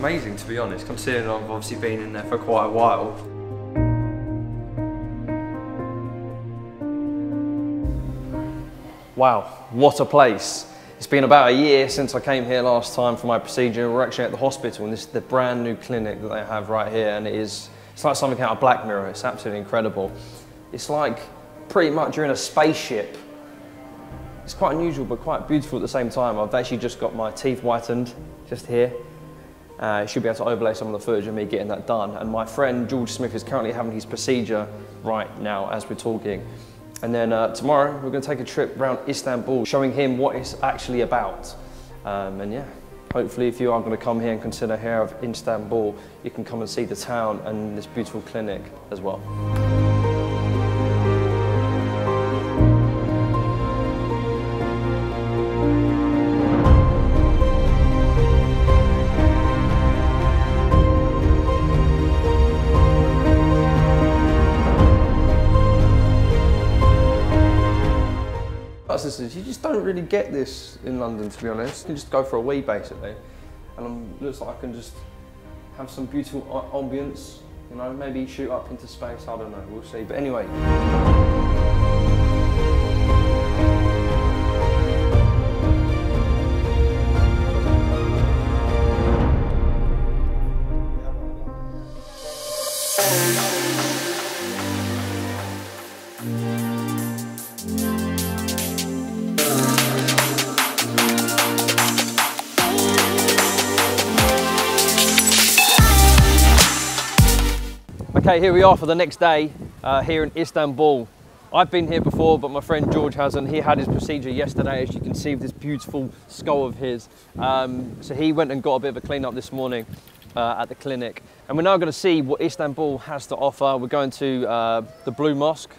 amazing, to be honest, considering I've obviously been in there for quite a while. Wow, what a place. It's been about a year since I came here last time for my procedure. We're actually at the hospital, and this is the brand new clinic that they have right here, and it's like something out of Black Mirror. It's absolutely incredible. It's like pretty much you're in a spaceship. It's quite unusual, but quite beautiful at the same time. I've actually just got my teeth whitened, just here. You should be able to overlay some of the footage of me getting that done. And my friend George Smith is currently having his procedure right now as we're talking. And then tomorrow we're going to take a trip around Istanbul, showing him what it's actually about. And yeah, hopefully if you are going to come here and consider Hair of Istanbul, you can come and see the town and this beautiful clinic as well. You just don't really get this in London, to be honest. You can just go for a wee, basically, and it looks like I can just have some beautiful ambience, you know, maybe shoot up into space, I don't know, we'll see. But anyway. Okay, here we are for the next day here in Istanbul. I've been here before, but my friend George hasn't. He had his procedure yesterday, as you can see, with this beautiful skull of his. So he went and got a bit of a clean up this morning at the clinic. And we're now going to see what Istanbul has to offer. We're going to the Blue Mosque,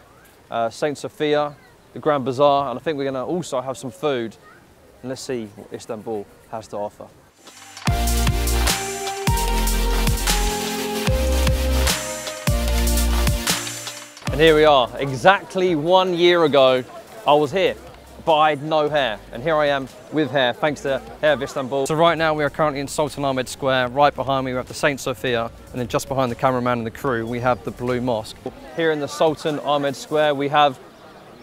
St. Sophia, the Grand Bazaar, and I think we're going to also have some food. And let's see what Istanbul has to offer. And here we are, exactly 1 year ago, I was here, but I had no hair. And here I am with hair, thanks to Hair of Istanbul. So right now we are currently in Sultan Ahmed Square. Right behind me we have the St. Sophia, and then just behind the cameraman and the crew, we have the Blue Mosque. Here in the Sultan Ahmed Square, we have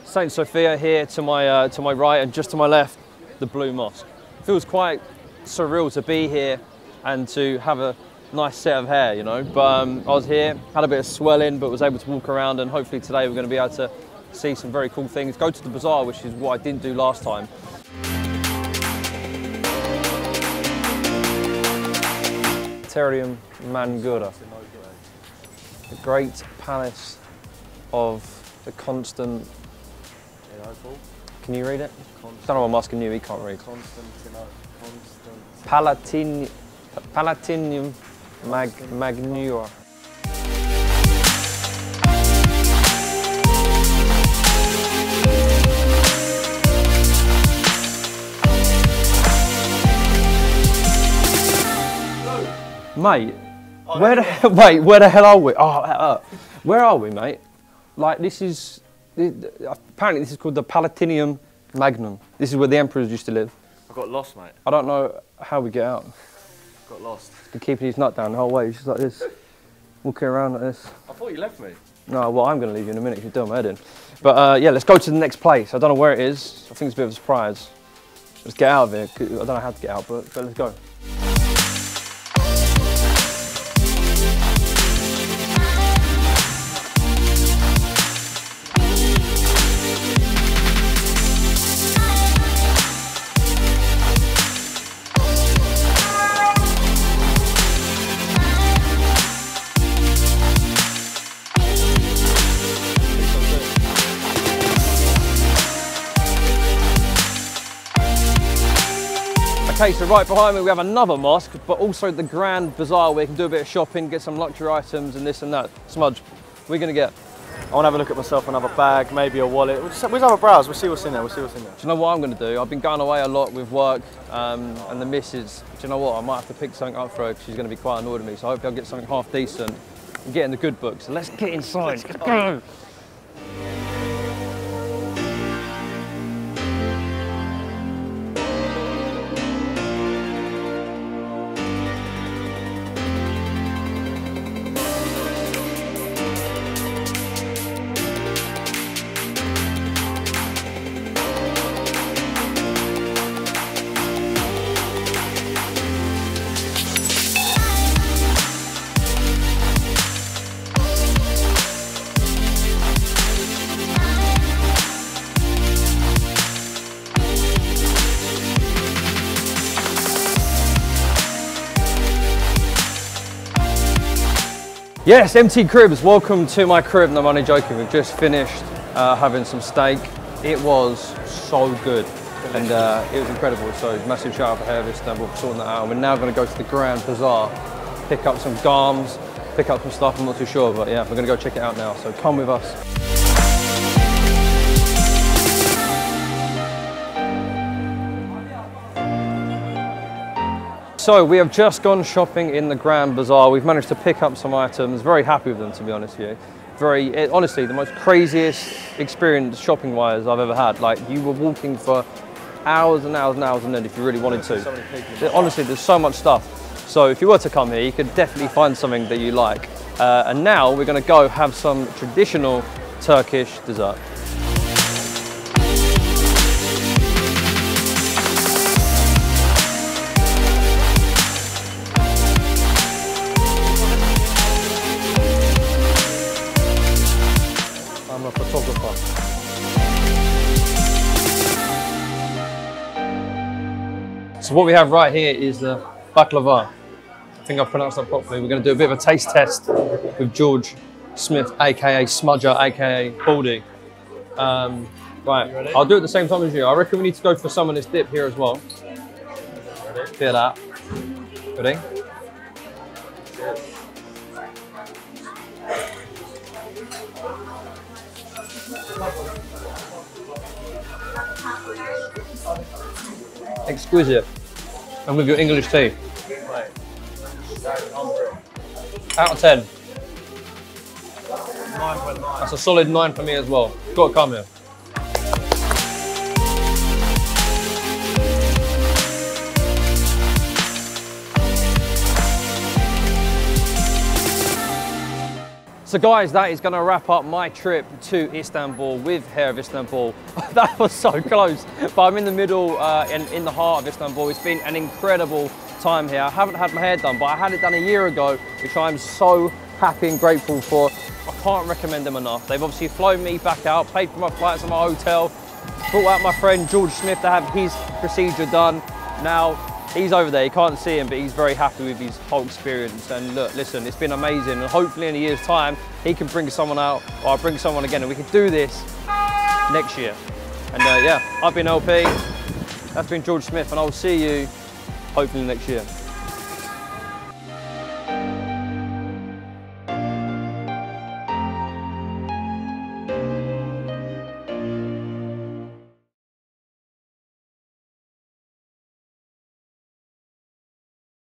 St. Sophia here to my right, and just to my left, the Blue Mosque. It feels quite surreal to be here and to have a nice set of hair, you know, but I was here, had a bit of swelling, but was able to walk around, and hopefully today we're going to be able to see some very cool things. Go to the bazaar, which is what I didn't do last time. Terium Mangura, the great palace of the constant. Can you read it? I don't know what I'm asking you, he can't read. Palatinium Magnura. Mate, where the hell are we? Oh, where are we, mate? Like, this is, apparently this is called the Palatinium Magnum. This is where the emperors used to live. I got lost, mate. I don't know how we get out. Got lost. Been keeping his nut down the whole way, just like this. Walking around like this. I thought you left me. No, well, I'm going to leave you in a minute if you do my head in. But yeah, let's go to the next place. I don't know where it is. I think it's a bit of a surprise. Let's get out of here. I don't know how to get out, but let's go. Okay, so right behind me we have another mosque, but also the Grand Bazaar where you can do a bit of shopping, get some luxury items and this and that. Smudge, we're gonna get. I want to have a look at myself, another bag, maybe a wallet. We'll just have a browse, we'll see what's in there, Do you know what I'm gonna do? I've been going away a lot with work and the missus. Do you know what? I might have to pick something up for her because she's gonna be quite annoyed with me, so hopefully I'll get something half decent and get in the good books. So let's get inside, let's go. Yes, MT Cribs, welcome to my crib. No, I'm only joking. We've just finished having some steak. It was so good and it was incredible. So massive shout out for Hair of Istanbul for sorting that out. We're now going to go to the Grand Bazaar, pick up some garms, pick up some stuff, I'm not too sure, but yeah, we're going to go check it out now. So come with us. So we have just gone shopping in the Grand Bazaar. We've managed to pick up some items. Very happy with them, to be honest with you. Honestly, the most craziest experience shopping-wise I've ever had. Like, you were walking for hours and hours and hours and then if you really wanted to. Honestly, there's so much stuff. So if you were to come here, you could definitely find something that you like. And now we're gonna go have some traditional Turkish dessert. I'm a photographer. So what we have right here is the Baklava. I think I've pronounced that properly. We're going to do a bit of a taste test with George Smith, aka Smudger, aka Baldy. Right, I'll do it at the same time as you. I reckon we need to go for some of this dip here as well. Ready? Feel that. Ready? Exquisite. And with your English tea. Out of 10. 9.9. That's a solid 9 for me as well. Got to come here. So guys, that is going to wrap up my trip to Istanbul with Hair of Istanbul. That was so close, but I'm in the middle and in the heart of Istanbul. It's been an incredible time here. I haven't had my hair done, but I had it done a year ago, which I'm so happy and grateful for. I can't recommend them enough. They've obviously flown me back out, paid for my flights and my hotel, brought out my friend George Smith to have his procedure done. Now, he's over there, you can't see him, but he's very happy with his whole experience. And look, listen, it's been amazing. And hopefully in a year's time, he can bring someone out, or I'll bring someone again, and we can do this next year. And yeah, I've been LP, that's been George Smith, and I'll see you hopefully next year.